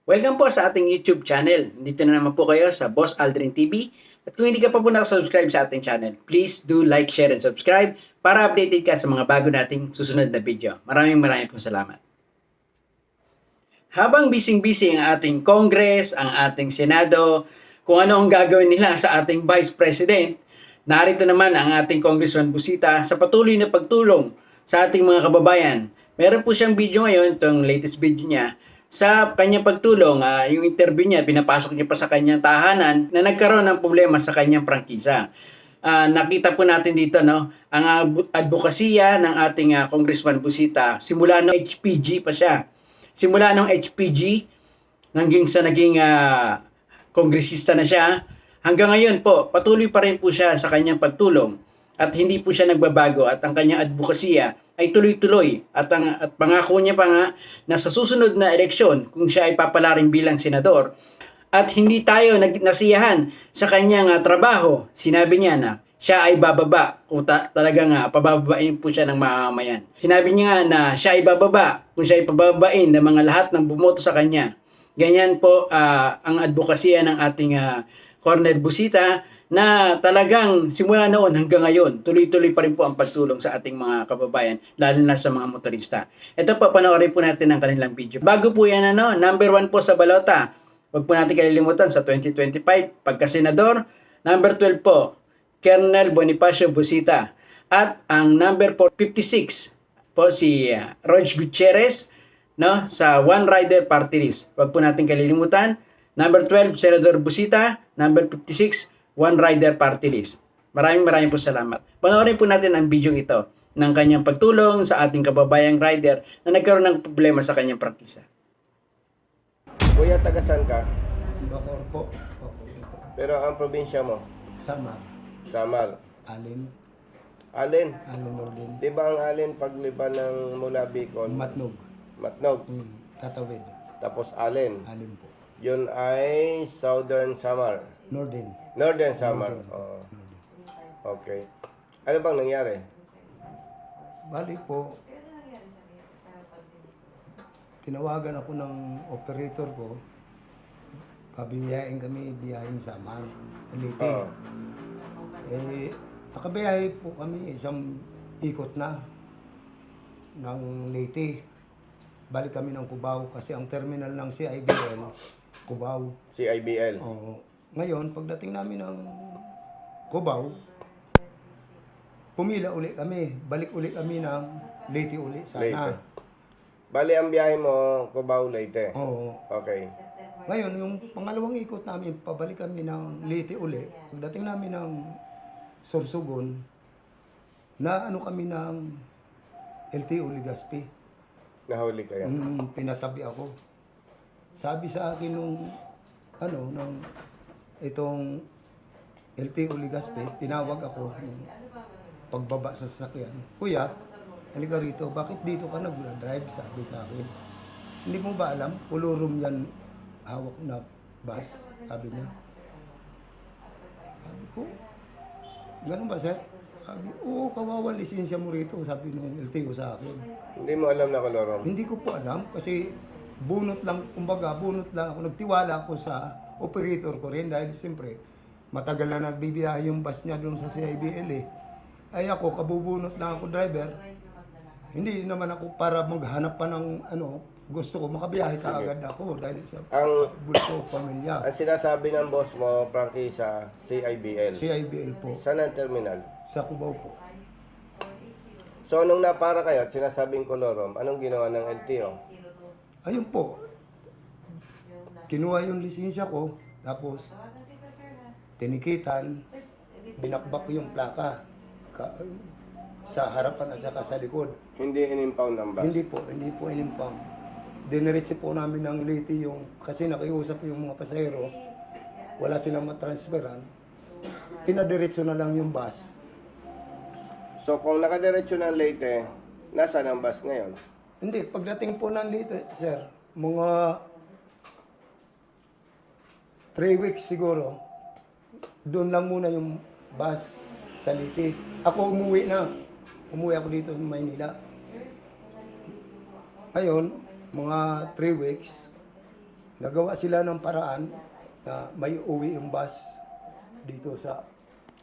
Welcome po sa ating YouTube channel. Dito na naman po kayo sa Boss Aldrin TV. At kung hindi ka pa po nakasubscribe sa ating channel, please do like, share, and subscribe para updated ka sa mga bago nating susunod na video. Maraming po salamat. Habang bising-busy ang ating Congress, ang ating Senado, kung ano ang gagawin nila sa ating Vice President, narito naman ang ating Congressman Busita sa patuloy na pagtulong sa ating mga kababayan. Meron po siyang video ngayon, itong latest video niya, sa kanyang pagtulong, yung interview niya, pinapasok niya pa sa kanyang tahanan na nagkaroon ng problema sa kanyang prangkisa. Nakita po natin dito ang advokasya ng ating Congressman Busita simula ng HPG pa siya. Simula ng HPG hanggang sa naging kongresista na siya, hanggang ngayon po patuloy pa rin po siya sa kanyang pagtulong at hindi po siya nagbabago at ang kanyang advokasya ay tuloy-tuloy at pangako niya pa nga na sa susunod na eleksyon kung siya ay papalarin bilang senador at hindi tayo nasiyahan sa kanyang trabaho, sinabi niya na siya ay bababa kung talagang pababain po siya ng mamamayan. Sinabi niya nga na siya ay bababa kung siya ay pababain ng mga lahat ng bumoto sa kanya. Ganyan po ang advokasya ng ating Colonel Busita na talagang simula noon hanggang ngayon, tuloy-tuloy pa rin po ang pagtulong sa ating mga kababayan, lalo na sa mga motorista. Ito po, panoorin po natin ang kanilang video. Bago po yan, number 1 po sa balota. Huwag po natin kalilimutan sa 2025, pagka-senador. Number 12 po, Colonel Bonifacio Busita. At ang number 56 po si Rog Gutierrez, sa One Rider Party List. Huwag po natin kalilimutan. Number 12, Senador Busita. Number 56, One Rider Party List. Maraming po salamat. Panoorin po natin ang video ito ng kanyang pagtulong sa ating kababayang rider na nagkaroon ng problema sa kanyang prangkisa. Kuya, taga saan ka? Bacoor po. Pero ang probinsya mo? Samar. Samar. Alin. Alin? Alin Ordin. Di ba ang Alin pagliban ng mula Bicol? Matnog. Matnog. Tatawid. Tapos Alin. Alin po. Yun ay Southern Samar. Nordin. Northern Samar. Nordin. Oh. Okay. Ano bang nangyari? Bali po, tinawagan ako ng operator ko. Pabiyahin kami, biyahin Samar. Leyte. Oo. Nakabiyahe po kami isang ikot na ng Leyte. Balik kami ng Cubao kasi ang terminal ng CIBL, Cubao. CIBL. Oo. Ngayon, pagdating namin ng Cubao, pumila uli kami. Balik uli kami ng Leyte uli sana. Leyte. Bali ang biyahe mo, Cubao, Leyte. Oo. Okay. Ngayon, yung pangalawang ikot namin, pabalik kami ng Leyte uli. Pagdating namin ng Sorsogon, na ano kami ng LTO Legazpi. Nahuli kayo. Pinatabi ako. Sabi sa akin nung itong LTO Legazpi, tinawag ako nung pagbaba sa sasakyan. Kuya, halika rito, bakit dito ka nag-drive? Sabi sa akin. Hindi mo ba alam? Pulurum yan hawak na bus, sabi niya. Sabi ko, ganun ba sir? Sabi, oo, kawawa lisensya mo rito, sabi nung LTO sa akin. Hindi mo alam na kolorom? Hindi ko po alam kasi bunot lang ako. Nagtiwala ako sa operator ko rin dahil siyempre matagal na nagbibiyahe yung bus niya doon sa CIBL eh. Ay ako, kabubunot lang ako driver. Hindi naman ako para maghanap pa ng gusto ko, makabiyahe ka agad ako dahil sa bulto pamilya. Ang sinasabi ng boss mo, prangkisa, CIBL. CIBL po, Saan ang terminal? sa Cubao po. So, nung napara kayo at sinasabing kolorom, anong ginawa ng LTO? Ayun po, kinuha yung lisensya ko, tapos tinikitan, binakbak yung plaka sa harapan at saka sa likod. Hindi in-impound ang bus? Hindi po inimpound. Diniretso po namin ng Leyte yung, kasi nakiusap yung mga pasahero, wala silang matransferan, pinadiretso na lang yung bus. So, kung nakadiretso ng Leyte, nasaan ang bus ngayon? Hindi, pagdating po ng Leyte, sir, mga 3 weeks siguro, doon lang muna yung bus sa Leyte. Ako umuwi ako dito sa Maynila. Ngayon, mga 3 weeks, nagawa sila ng paraan na may uwi yung bus dito sa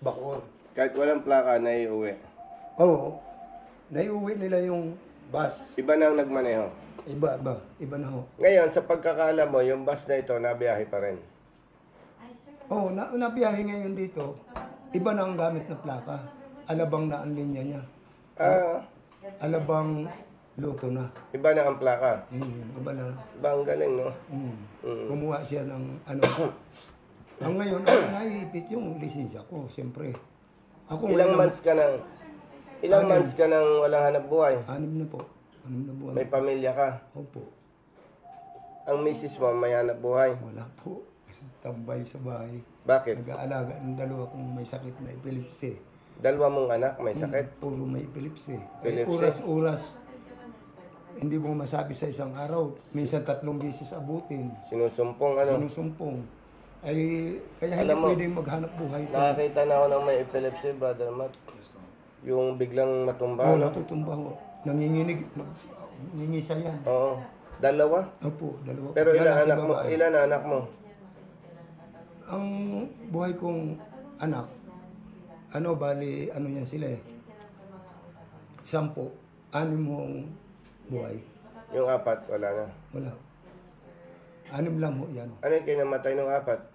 Bacoor. Kahit walang plaka, naiuwi. Oo, naiuwi nila yung bus. Iba na ang nagmaneho. Iba na ho. Ngayon, sa pagkakaalam mo, yung bus na ito, nabiyahe pa rin. Oo, nabiyahe ngayon dito, iba na ang gamit na plaka. Alabang na ang linya niya. Ah, Alabang luto na. iba na ang plaka. Iba na. Iba ang galing, no? Mm. Kumuha siya ng ano. Ang ngayon, ako naiipit yung lisensya ko, siyempre. Ako Ilang ngayon, months ka nang walang hanap buhay? 6 na po. 6 na buwan. May pamilya ka. Opo. Ang misis mo may hanap buhay. Wala po. Tambay sa bahay. Bakit? Nag-aalaga ng dalawa kong may sakit na epilepsy. Dalawa mong anak may sakit. Puro may epilepsy. Epilepsy? Oras-oras. Hindi mo masabi sa isang araw. Minsan 3 beses abutin. Sinusumpong ano. Sinusumpong. Ay, kaya hindi Alam mo, pwedeng maghanap buhay ito. Nakakita na ako ng may epilepsy, Brother Matt. Yung biglang matumba. Oo, no? natutumba ho. Nanginginig. Nangingisa yan. Oo. Dalawa? Opo, dalawa. Pero ilan Lalaki, anak mo? babae. Ilan anak mo? Ang buhay kong anak, bali, yan sila eh. 10, 6 mong buhay. Yung 4, wala na. Wala. 6 lang ho yan. Ano yung kinamatay ng 4?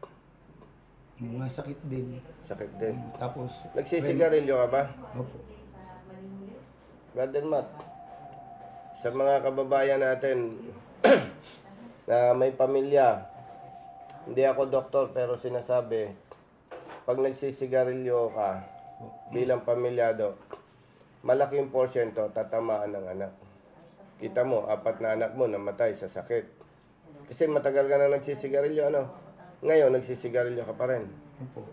Mga sakit din. Sakit din. Tapos, Nagsisigarilyo ka ba? opo. Brother Matt, sa mga kababayan natin na may pamilya, hindi ako doktor pero sinasabi, pag nagsisigarilyo ka bilang pamilyado, malaking porsyento tatamaan ng anak. Kita mo, 4 na anak mo namatay sa sakit. Kasi matagal ka na nagsisigarilyo, ano? Ngayon, nagsisigarilyo ka pa rin. Opo.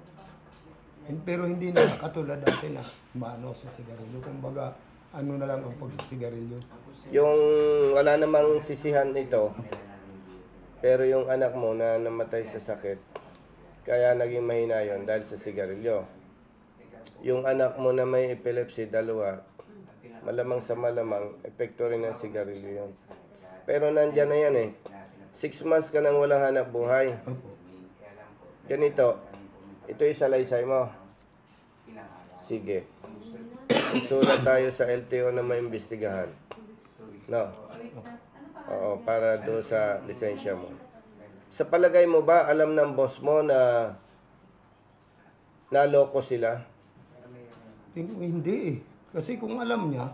Pero hindi na katulad dati na mano sa sigarilyo. Kumbaga, ano na lang ang pagsisigarilyo. Yung wala namang sisihan nito, pero yung anak mo na namatay sa sakit, kaya naging mahina yon dahil sa sigarilyo. Yung anak mo na may epilepsy, 2, malamang sa malamang, epekto rin ng sigarilyo yun. Pero nandyan na yan eh. 6 months ka nang walang hanap buhay. Opo. Ganito, ito yung salaysay mo. Sige. Isulat tayo sa LTO na maimbestigahan. No? Oo, para doon sa lisensya mo. Sa palagay mo ba, alam ng boss mo na naloko sila? Hindi eh. Kasi kung alam niya,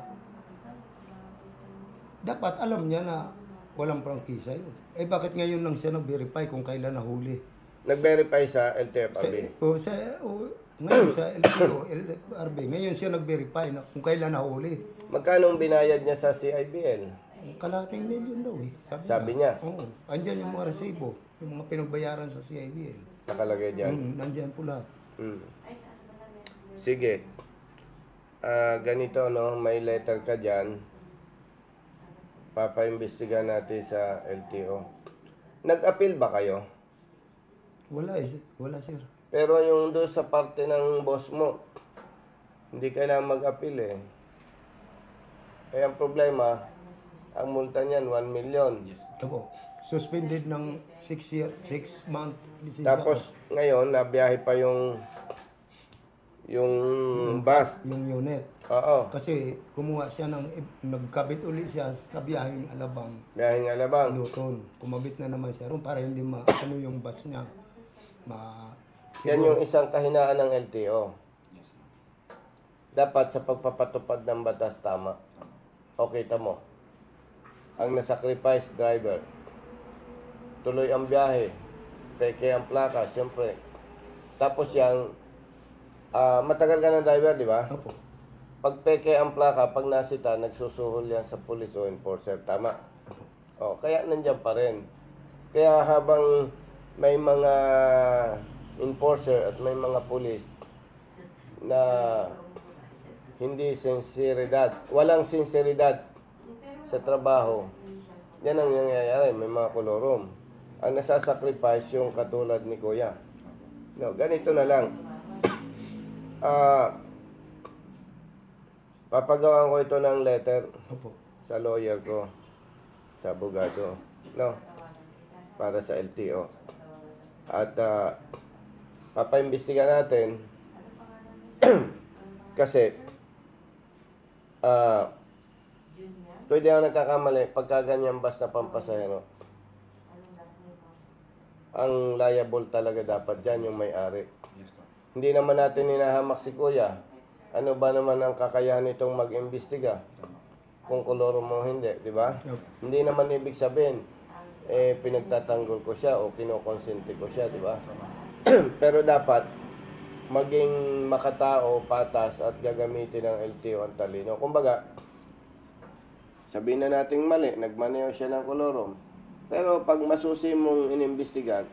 dapat alam niya na walang prangkisa yun. Eh bakit ngayon lang siya nag-verify kung kailan nahuli? Nag-verify sa LTFRB. Ngayon sa LTO, LTFRB, ngayon siya nag-verify na kung kailan nahuli. Magkano ang binayad niya sa CIBL? Kalating milyon daw eh. Sabi niya? Oo. Andyan yung mga resibo, yung mga pinagbayaran sa CIBL. Nakalagay dyan. Nandyan po lahat. Sige. Ganito, no? May letter ka dyan. Papaimbestiga natin sa LTO. Nag-appeal ba kayo? Wala eh. Wala sir. Pero yung doon sa parte ng boss mo, hindi kailangan mag-appeal eh. Eh, ang problema, ang multa niyan, 1 million. Opo. Suspended ng 6 month. Tapos, ngayon, nabiyahe pa yung bus. Yung unit. Oo. Kasi kumuha siya nagkabit ulit siya sa biyaheng Alabang. Biyaheng Alabang. Luton. Kumabit na naman siya ron para hindi ano yung bus niya. Yan yung isang kahinaan ng LTO. Dapat sa pagpapatupad ng batas tama. Okay, tamo. Ang nasacrifice driver. Tuloy ang biyahe. Peke ang plaka, siyempre. Tapos yung matagal ka ng driver, di ba? Opo. Pag peke ang plaka, pag nasita, nagsusuhol yan sa police o enforcer. Tama? O, kaya nandiyan pa rin. Kaya habang may mga enforcer at may mga police na hindi sinseridad, walang sinseridad sa trabaho, yan ang nangyayari. May mga kolorom. Ang nasasacrifice yung katulad ni Kuya. No, ganito na lang. Papagawa ko ito ng letter Opo. sa lawyer ko, sa abogado. No? para sa LTO. At papaimbestiga natin kasi pwede ako nagkakamali pagka ganyan basta pampasahero. Ang liable talaga dapat dyan yung may-ari. Hindi naman natin hinahamak si Kuya. Ano ba naman ang kakayahan nitong mag-imbestiga? Kung koloro mo hindi, di ba? Hindi naman ibig sabihin, pinagtatanggol ko siya o kinokonsente ko siya, di ba? Pero dapat, maging makatao, patas at gagamitin ng LTO ang talino. Kumbaga, sabihin na nating mali, nagmaneho siya ng kolorom. Pero pag masusi mong inimbestigan,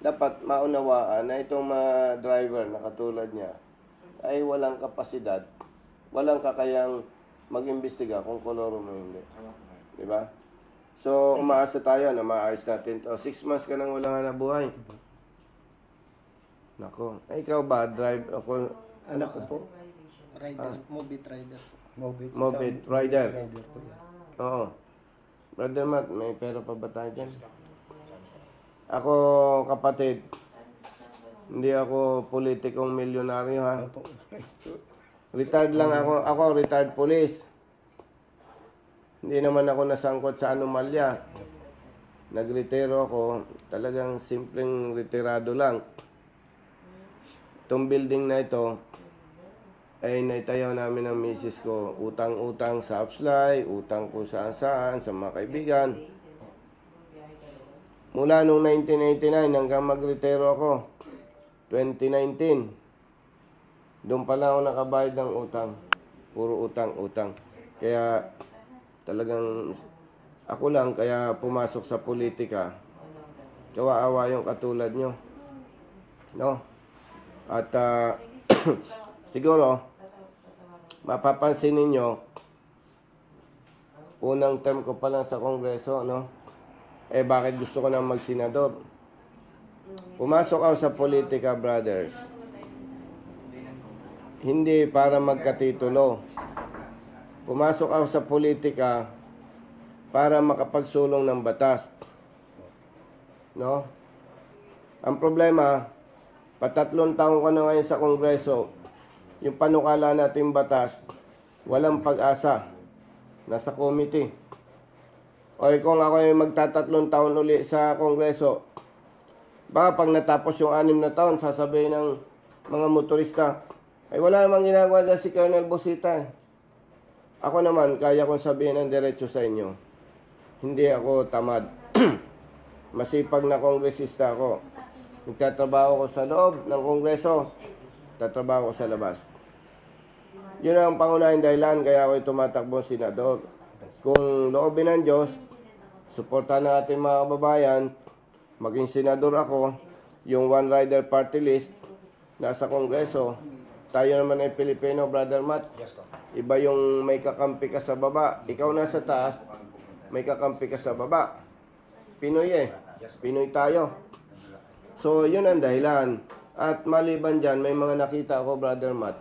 dapat maunawaan na itong mga driver na katulad niya ay walang kapasidad, walang kakayang mag-imbestiga kung koloro mo hindi. Di ba? So, umaasa tayo na maayos natin to. 6 months ka nang walang hanap buhay. Nako. Ay, ikaw ba? Drive ako? Anak ko po. Rider, Mobit rider. Mobit Rider. Rider po yan. Oo. Brother Matt, may pera pa ba tayo dyan? Ako, kapatid, hindi ako politikong milyonaryo ha. Opo. Retired lang ako. Ako, retired police. Hindi naman ako nasangkot sa anomalya. Nagretiro ako. Talagang simpleng retirado lang. Itong building na ito, ay naitayaw namin ng misis ko. Utang-utang sa Upsly, utang ko saan-saan, sa mga kaibigan. Mula nung 1989 hanggang magretiro ako, 2019, doon pala ako nakabayad ng utang. Puro utang-utang. Kaya talagang ako lang kaya pumasok sa politika. Kawawa yung katulad nyo. No? At siguro, mapapansin ninyo, unang term ko pa lang sa Kongreso, no? Bakit gusto ko nang magsenador? Pumasok ako sa politika, brothers. Hindi para magkatitulo. Pumasok ako sa politika para makapagsulong ng batas. No? Ang problema, 3 taon ko na ngayon sa Kongreso, yung panukala nating batas, walang pag-asa. Nasa committee. O kung ako yung magta3 taon uli sa Kongreso, baka pag natapos yung 6 na taon, sasabihin ng mga motorista, ay wala namang ginagawa dyan si Colonel Busita. Ako naman, kaya kong sabihin ng diretso sa inyo, hindi ako tamad. Masipag na kongresista ako. Nagtatrabaho ko sa loob ng Kongreso, tatrabaho ko sa labas. Yun ang pangunahing dahilan kaya ako tumatakbo senador. Kung loobin ng Diyos, suportahan ng ating mga kababayan, maging senador ako, yung One Rider Party List, nasa Kongreso, tayo naman ay Pilipino, Brother Matt. Iba yung may kakampi ka sa baba. Ikaw nasa taas, may kakampi ka sa baba. Pinoy Pinoy tayo. So, yun ang dahilan. At maliban dyan, may mga nakita ako, Brother Matt,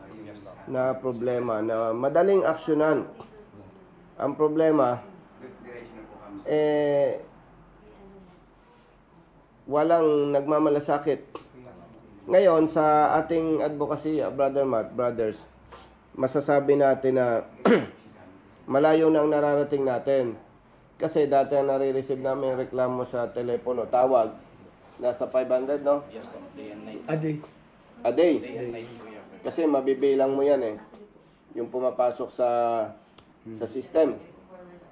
na problema na madaling aksyonan. Ang problema, walang nagmamalasakit. Ngayon, sa ating advocacy, Brother Matt, brothers, masasabi natin na malayo na ang nararating natin. Kasi dati ang nare-receive namin reklamo sa telepono, tawag, nasa 500, no? Yes po, day and night. Adi. A day. Day and night po yan. Kasi mabibilang mo yan yung pumapasok sa system.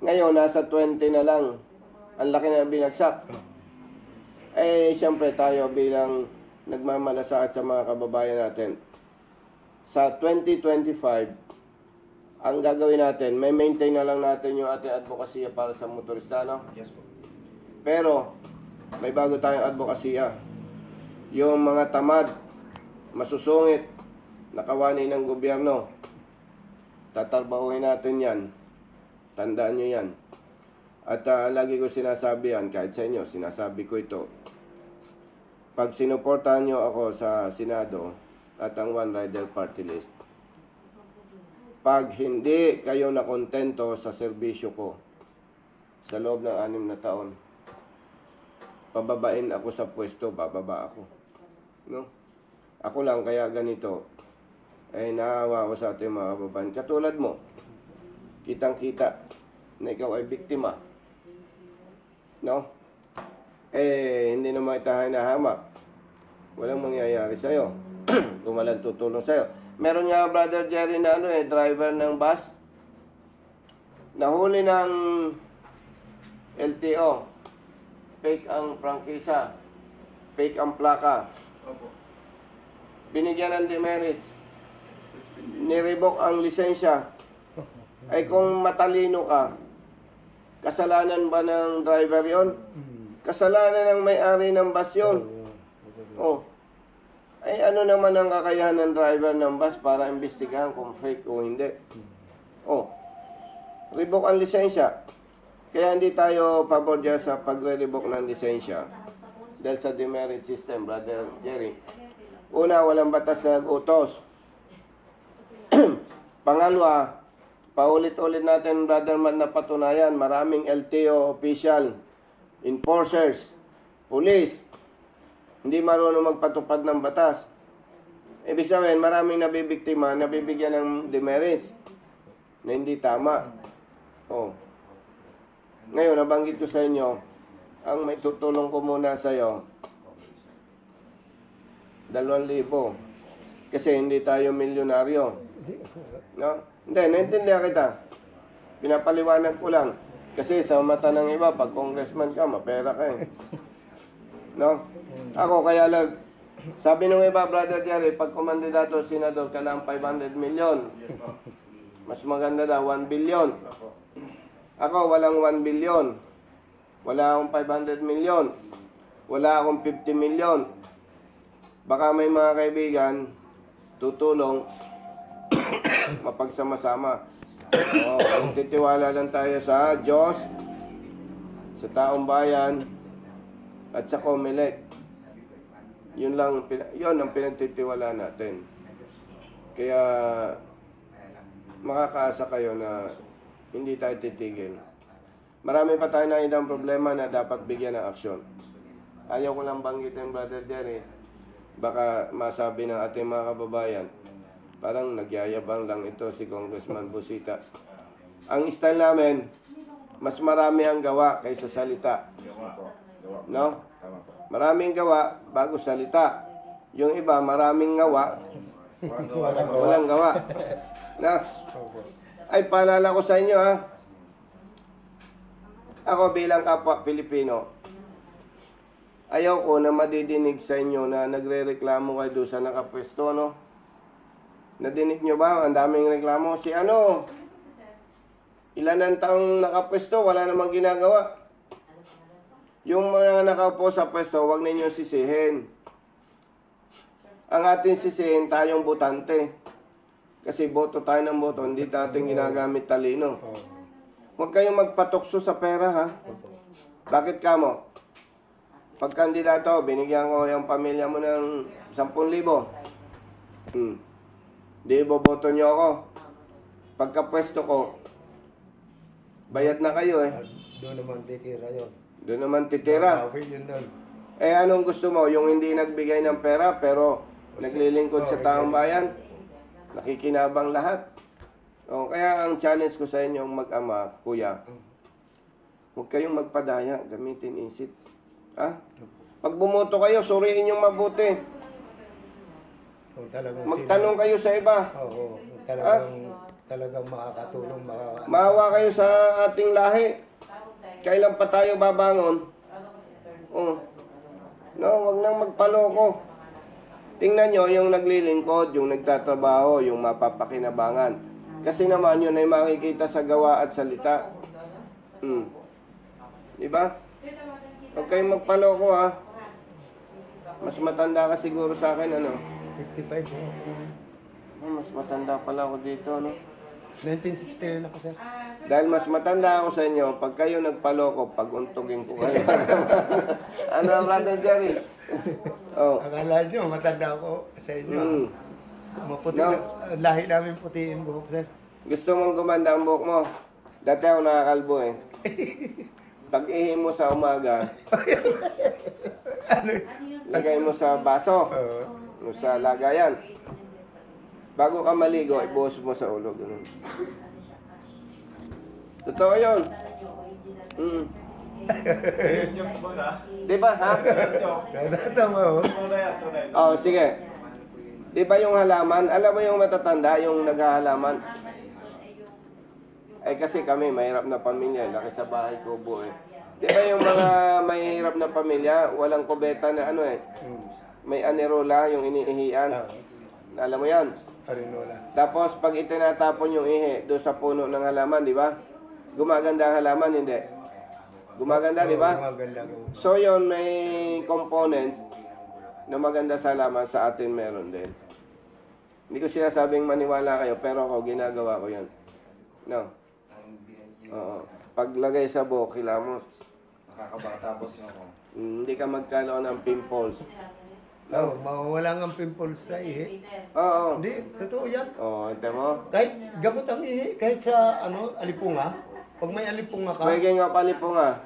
Ngayon, nasa 20 na lang. Ang laki na binagsak. Siyempre tayo bilang nagmamalasakit sa mga kababayan natin. Sa 2025, ang gagawin natin, may maintain na lang natin yung ating advokasya para sa motorista, no? Yes po. Pero, may bago tayong advokasya. Yung mga tamad, masusungit, nakawani ng gobyerno, tatarbahuhin natin yan. Tandaan nyo yan. At lagi ko sinasabi yan, kahit sa inyo, sinasabi ko ito. Pag sinuportahan nyo ako sa Senado at ang One Rider Party List, pag hindi kayo nakontento sa serbisyo ko sa loob ng 6 na taon, pababain ako sa pwesto, bababa ako. No? Ako lang, kaya ganito. Ay, naawa ako sa ating mga kababayan. Katulad mo, kitang-kita na ikaw ay biktima. No? Hindi naman itahay na hamak. Walang mangyayari sa'yo. Kung walang tutulong sa'yo. Meron nga, Brother Jerry, na driver ng bus. Nahuli ng LTO. Fake ang prangkisa. Fake ang plaka. Binigyan ng demerits. Nirevok ang lisensya. Ay kung matalino ka, kasalanan ba ng driver yon? Kasalanan ng may-ari ng bus yun. Oh. Ay ano naman ang kakayahan ng driver ng bus para imbestigahan kung fake o hindi? Oh. Revoke ang lisensya. Kaya hindi tayo pabor dyan sa pagre-revoke ng lisensya. Dahil sa demerit system, Brother Jerry. Una, walang batas na nag-utos. Pangalawa, paulit-ulit natin, Brother Man, na patunayan, maraming LTO official, enforcers, police, hindi marunong magpatupad ng batas. Ibig sabihin, maraming nabibiktima, nabibigyan ng demerits na hindi tama. Oh. Ngayon, nabanggit ko sa inyo, ang may tutulong ko muna sa iyo, 2,000. Kasi hindi tayo milyonaryo. No? Hindi, naintindihan kita. Pinapaliwanag ko lang. Kasi sa mata ng iba, pag congressman ka, mapera ka eh. No? Ako, kaya lang, sabi ng iba, Brother Jerry, pag kumandidato, senador, kailangan 500 million. Mas maganda daw, 1 billion. Ako, walang 1 billion. Wala akong 500 million. Wala akong 50 million. Baka may mga kaibigan, tutulong, mapagsama-sama. Titiwala lang tayo sa Diyos, sa taong bayan, at sa COMELEC. Yun ang pinagtitiwala natin. Kaya, makakaasa kayo na hindi tayo titigil. Marami pa tayo nakitang problema na dapat bigyan ng aksyon. Ayaw ko lang banggitin, Brother Jerry. Baka masabi ng ating mga kababayan, parang nagyayabang lang ito si Congressman Busita. Ang style namin, mas marami ang gawa kaysa salita. No? Maraming gawa bago salita. Yung iba, maraming gawa, walang gawa. No? Ay, paalala ko sa inyo ha. Ako bilang kapwa Pilipino, ayaw ko na madidinig sa inyo na nagre-reklamo kayo doon sa nakapwesto, no? Nadinig nyo ba? Ang daming reklamo. Si ano? Ilan ang taong nakapwesto, wala namang ginagawa. Yung mga nakaupo sa pwesto, huwag ninyong sisihin. Ang ating sisihin, tayong botante. Kasi boto tayo ng boto, hindi natin ginagamit talino. Huwag kayong magpatukso sa pera, ha? Bakit ka mo? Pag kandidato, binigyan ko yung pamilya mo ng 10,000. Di boboto nyo ako. Pagkapwesto ko, bayad na kayo eh. Doon naman titira yun. Doon naman titira. Yun doon. Anong gusto mo? Yung hindi nagbigay ng pera pero naglilingkod sa taong bayan? Nakikinabang lahat. Kaya ang challenge ko sa inyong mag-ama, kuya, huwag kayong magpadaya, gamitin isip. Ha? Pag bumoto kayo, suriin yung mabuti. Magtanong kayo sa iba. Oo, talagang makakatulong. Maawa kayo sa ating lahi. Kailan pa tayo babangon? No, wag nang magpaloko. Tingnan nyo yung naglilingkod, yung nagtatrabaho, yung mapapakinabangan. Kasi naman yun ay makikita sa gawa at salita. Diba? Huwag kayong magpaloko ha. Mas matanda ka siguro sa akin, ano? 55. Mas matanda pala ako dito, no? 1969 ako, sir. Dahil mas matanda ako sa inyo, pag kayo nagpaloko, pag-untugin ko kayo. Ano, Brother Jerry? Akala nyo, matanda ako sa inyo. Maputi No. lahi namin puti yung buhok, sir. Gusto mong gumanda ang buhok mo? Dati ako nakakalbo eh. Pag-ihi mo sa umaga, lagay mo sa baso, o sa lagayan. Bago ka maligo, ibuhos mo sa ulo. Ganun. Totoo yun. Mm. Di ba, ha? Tama ho. Oh, sige. Di ba yung halaman? Alam mo yung matatanda, yung naghahalaman? Ay kasi kami, mahirap na pamilya. Laki sa bahay kubo eh. Di ba yung mga mahirap na pamilya, walang kubeta na ano eh. May anerola, yung iniihian. Alam mo yan? Arinola. Tapos pag itinatapon yung ihi doon sa puno ng halaman, di ba? Gumaganda ang halaman, hindi? Gumaganda, di ba? Maganda ko. So yon may components na maganda sa halaman, sa atin meron din. Hindi ko sinasabing maniwala kayo, pero ako ginagawa ko yan. No? Oo. Paglagay sa buhok, kilamos. Nakakabatapos na ako. Hindi ka magkaroon ng pimples. No, mawawala ng pimples sa ihi. Oo. Hindi, totoo yan. Oo, ito mo. Kahit gamot ang ihi, kahit sa alipunga, pag may alipunga ka, Pwede nga palipo nga.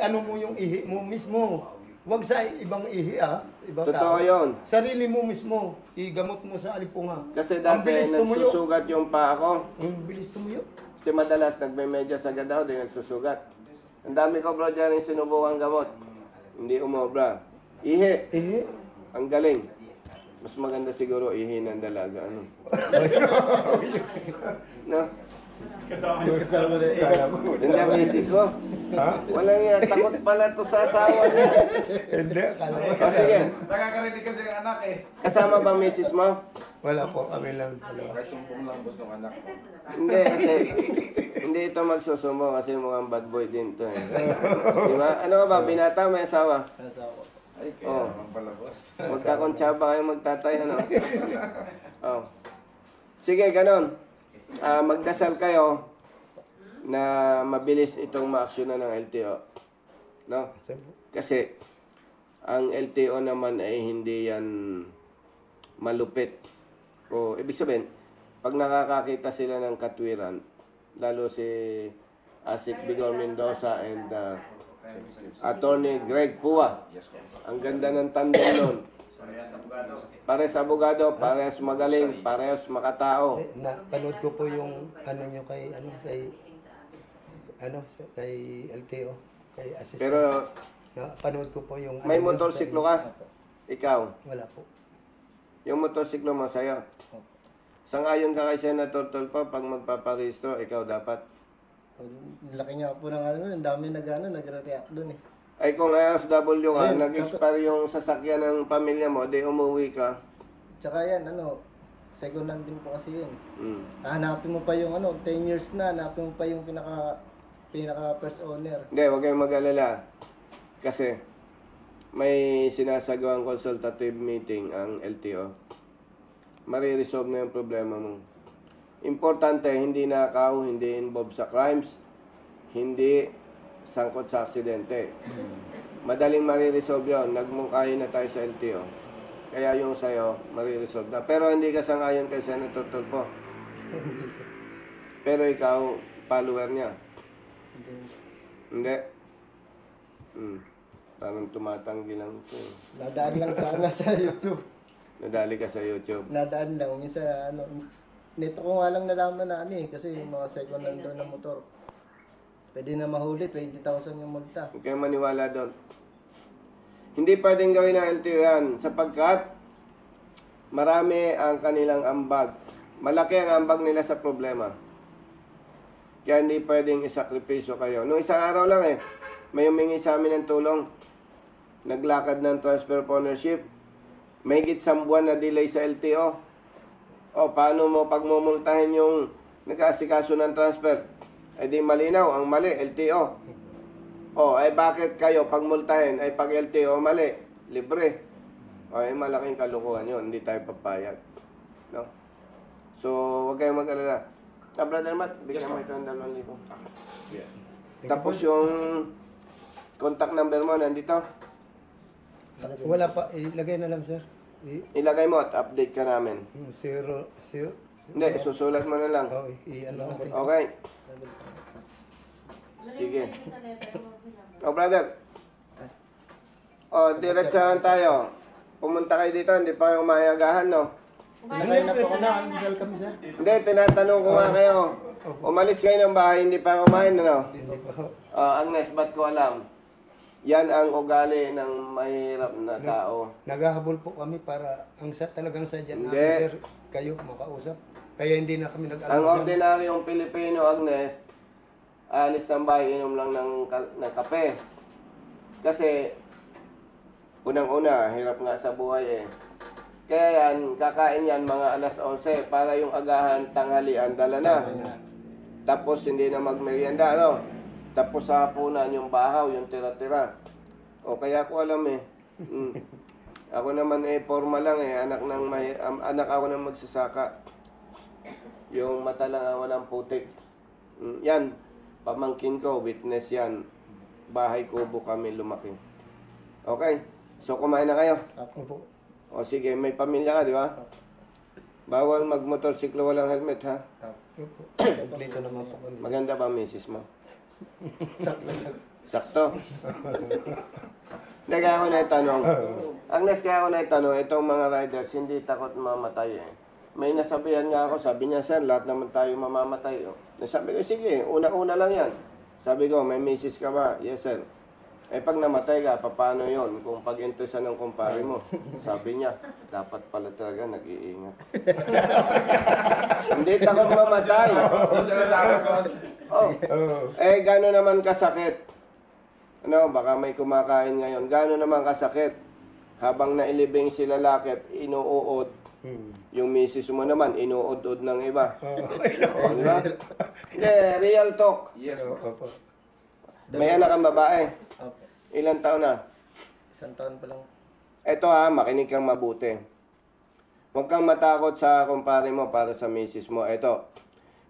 ano mo yung ihi mo mismo. Huwag sa ibang ihi ibang Totoo tao. yun. Sarili mo mismo, igamot mo sa alipunga. Kasi Ang dati bilis tumuyo. nagsusugat yung paa ko. Ang bilis tumuyo. Kasi madalas nagme-medyas agad ako, di nagsusugat. Ang dami ko bro dyan yung sinubukan gamot. Hindi umobra. Ihi. Ihi. Ang galing. Mas maganda siguro ihi ng dalaga. Ano? No? Hindi ang misis mo. Ha? Walang yan. Takot pala to sa asawa niya. Hindi, akala ko. O sige. Nakakarinig kasi ang anak eh. Kasama ba misis mo? Wala po, kami lang. Kaya sumpong lang boss ng anak ko. Hindi kasi hindi ito magsusumo kasi mukhang bad boy din to eh. Di ba? Ano ka ba? Binata may asawa? Ay, Oh. kaya naman pala boss. Magkakontsaba kayo magtatay ano? Oh. Sige, ganon. Magdasal kayo na mabilis itong maaksyonan ng LTO. No? Kasi ang LTO naman ay hindi yan malupit. O ibig sabihin, pag nakakakita sila ng katwiran, lalo si Asik Bigor Mendoza and Attorney Greg Pua. Ang ganda ng tandem nun. Parehas abogado, parehas magaling, parehas makatao. Napanood ko po yung nyo kay LTO, kay assistant. Pero Napanood ko po yung may nyo motorsiklo ka? Ikaw? Wala po. Yung motorsiklo mo sa'yo? Sang-ayon ka kay Senator Tulfo, pag magpaparehistro, ikaw dapat. Laki nga po ng ang dami nagre-react doon eh. Ay kung AFW ka, Ayun, nag-expire yung sasakyan ng pamilya mo, di umuwi ka. Tsaka yan, second hand din po kasi yun. Mm. Hanapin mo pa yung 10 years na, hanapin mo pa yung pinaka first owner. Hindi, huwag kayong mag-alala. Kasi may sinasagawang consultative meeting ang LTO. Mariresolve na yung problema mo. Importante, hindi nakaw, hindi involved sa crimes, hindi sangkot sa aksidente. Madaling mariresolve yun. Nagmungkahi na tayo sa LTO. Kaya yung sa'yo, mariresolve na. Pero hindi ka sangayon kay Senator Tulfo. Pero ikaw, follower niya. Hindi. Parang tumatanggi lang ito. Nadaan lang sana sa YouTube. Nadali ka sa YouTube. Nadaan lang. Minsan, nito ko nga lang nalaman na kasi yung mga second hand doon na motor. Pwede na mahuli, 20,000 yung multa. Huwag kayong maniwala doon. Hindi pwedeng gawin ng LTO yan sapagkat marami ang kanilang ambag. Malaki ang ambag nila sa problema. Kaya hindi pwedeng isakripisyo kayo. Noong isang araw lang may humingi sa amin ng tulong. Naglakad ng transfer of ownership. May higit 1 buwan na delay sa LTO. O, paano mo pagmumultahin yung nag-aasikaso ng transfer? Ay di malinaw, ang mali, LTO. O, ay bakit kayo pagmultahin ay pag LTO mali? Libre. O, ay malaking kalukuhan yun, hindi tayo papayag. No? So, huwag kayong mag-alala. Brother Matt, bigyan mo ito ng 2,000. Yeah. Tapos yung contact number mo nandito. Wala pa, ilagay na lang sir. Ilagay mo at update ka namin. Yung zero. Hindi, susulat mo na lang. Oh, i-ano natin. Okay. Sige. Oh, brother. Oh, diretsahan tayo. Pumunta kayo dito, hindi pa kayo umayagahan, no? Nakain na po ako na. Almusal kami, sir. Hindi, tinatanong ko nga kayo. Umalis kayo ng bahay, hindi pa kumain, ano? Hindi po. Agnes, ba't ko alam? Yan ang ugali ng mahirap na tao. Naghahabol po kami para talagang sadya Hindi. namin, sir, kayo makausap. Kaya hindi na kami Ang nag-almusal. ordinaryong Pilipino, Agnes, alis ng bahay, inom lang ng kape. Kasi, unang-una, hirap nga sa buhay eh. Kaya yan, kakain yan mga alas 11 para yung agahan, tanghalian, dala na. Tapos hindi na magmerienda, ano? Tapos sa hapunan yung bahaw, yung tira-tira. O kaya ko alam eh. Ako naman eh, formal lang eh. Anak ako ng magsasaka. Yung mata lang ang walang putik. Yan, pamangkin ko, witness yan. Bahay kubo kami lumaki. Okay, so kumain na kayo. Opo. O sige, may pamilya ka, di ba? Bawal magmotorsiklo walang helmet, ha? Opo. Kompleto naman po kami. Maganda ba misis mo? Sakto lang. Sakto. Kaya ako na itanong. Agnes, kaya ako na itanong, itong mga riders, hindi takot mamatay eh. May nasabihan nga ako, sabi niya, sir, lahat naman tayo mamamatay. Oh. Nasabi ko, sige, una-una lang yan. Sabi ko, may misis ka ba? Yes, sir. Eh, pag namatay ka, paano yon? Kung pag-interesan ng kumpare mo, sabi niya, dapat pala talaga nag-iingat. Hindi takot mamatay. Oh. Eh, gano'n naman kasakit. Ano, baka may kumakain ngayon. Gano'n naman kasakit. Habang nailibing si lalaki at inuuod, yung misis mo naman, inuud-ud ng iba. Oh, di ba? Hindi, real talk. Yes, boss. Opo. May anak ang babae. Opo. Ilang taon na? 1 taon pa lang. Eto ha, makinig kang mabuti. Huwag kang matakot sa kumpare mo para sa misis mo. Eto.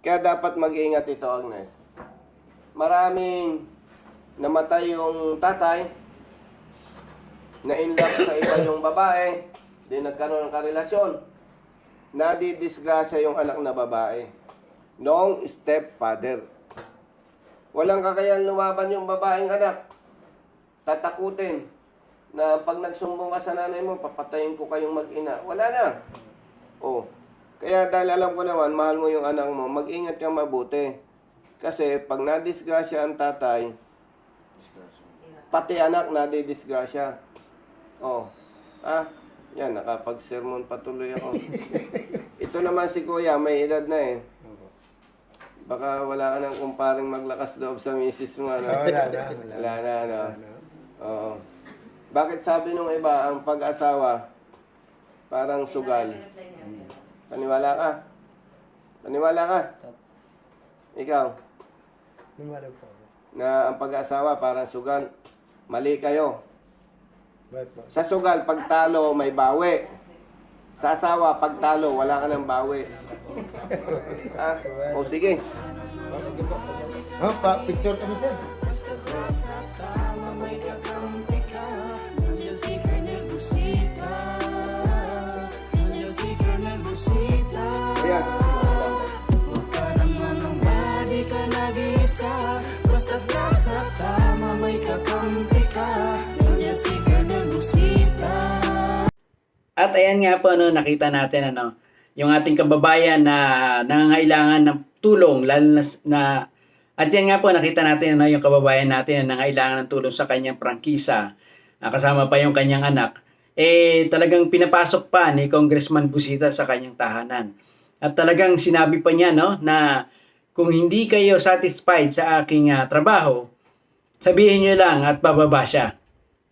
Kaya dapat mag-iingat ito, Agnes. Maraming namatay yung tatay, na-inlove sa iba yung babae, di nagkaroon ng karelasyon. Nadidisgrasya yung anak na babae. Noong stepfather. Walang kakayang lumaban yung babaeng anak. Tatakutin na pag nagsumbong ka sa nanay mo, papatayin ko kayong mag-ina. Wala na. Oh. Kaya dahil alam ko naman, mahal mo yung anak mo, mag-ingat kang mabuti. Kasi pag nadisgrasya ang tatay, pati anak nadidisgrasya. Oh. Yan, nakapag-sermon patuloy ako. Ito naman si Kuya, may edad na eh. Baka wala ka nang kumparing maglakas loob sa misis mo, ano? Wala Wala na, ano? Oo. Bakit sabi nung iba, ang pag-asawa, parang sugal? Paniwala ka? Paniwala ka? Ikaw, Wala po. na ang pag-asawa parang sugal. Mali kayo. Bakit po? Sa sugal, pag talo, may bawi. Sa asawa, pag talo, wala ka ng bawi. O sige. Picture kami, sir. Ayan. At ayan nga po, no, nakita natin yung ating kababayan na nangangailangan ng tulong, lalo na at yan nga po, nakita natin yung kababayan natin na nangangailangan ng tulong sa kanyang prangkisa, kasama pa yung kanyang anak, talagang pinapasok pa ni Congressman Busita sa kanyang tahanan. At talagang sinabi pa niya, no, na kung hindi kayo satisfied sa aking trabaho, sabihin niyo lang at bababa siya.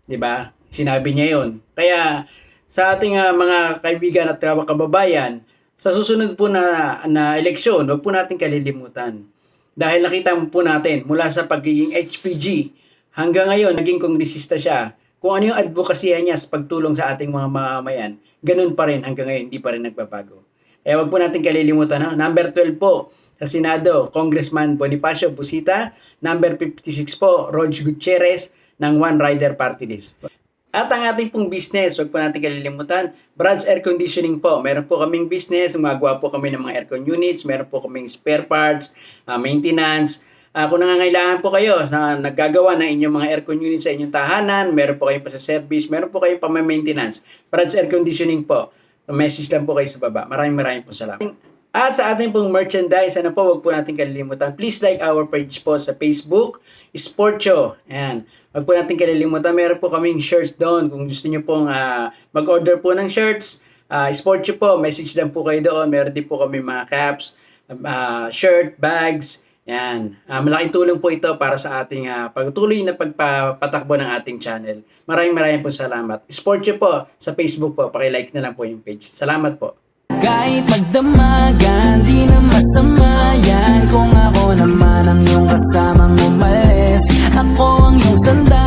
'Di ba? Sinabi niya 'yon. Kaya sa ating mga kaibigan at kababayan, sa susunod po na eleksyon, huwag po natin kalilimutan. Dahil nakita po natin, mula sa pagiging HPG, hanggang ngayon, naging kongresista siya. Kung ano yung advokasya niya sa pagtulong sa ating mga mamamayan, ganun pa rin hanggang ngayon, hindi pa rin nagbabago. Kaya huwag po natin kalilimutan. No? Number 12 po, sa Senado, Congressman Bonifacio Busita. Number 56 po, Rog Gutierrez ng One Rider Party List. At ang ating pong business, huwag po natin kalilimutan, Brad's Air Conditioning po. Meron po kaming business, gumagawa po kami ng mga aircon units, meron po kaming spare parts, maintenance, Kung nangangailangan po kayo na naggagawa ng inyong mga aircon unit sa inyong tahanan, meron po kayong pa sa service, meron po kayong pa maintenance para sa air conditioning po. Message lang po kayo sa baba. Maraming po salamat. At sa ating pong merchandise, huwag po natin kalilimutan. Please like our page po sa Facebook, Sportio. Ayan. Huwag po natin kalilimutan. Meron po kaming shirts doon. Kung gusto nyo pong mag-order po ng shirts, Sportio po, message lang po kayo doon. Meron din po kami mga caps, shirt, bags. Yan. Malaking tulong po ito para sa ating pagtuloy na pagpapatakbo ng ating channel. Maraming po salamat. Sportio po sa Facebook po. Paki-like na lang po yung page. Salamat po. Kahit magdamagan, di na masama yan. Kung ako naman ang iyong kasamang umalis, ako ang iyong sandal.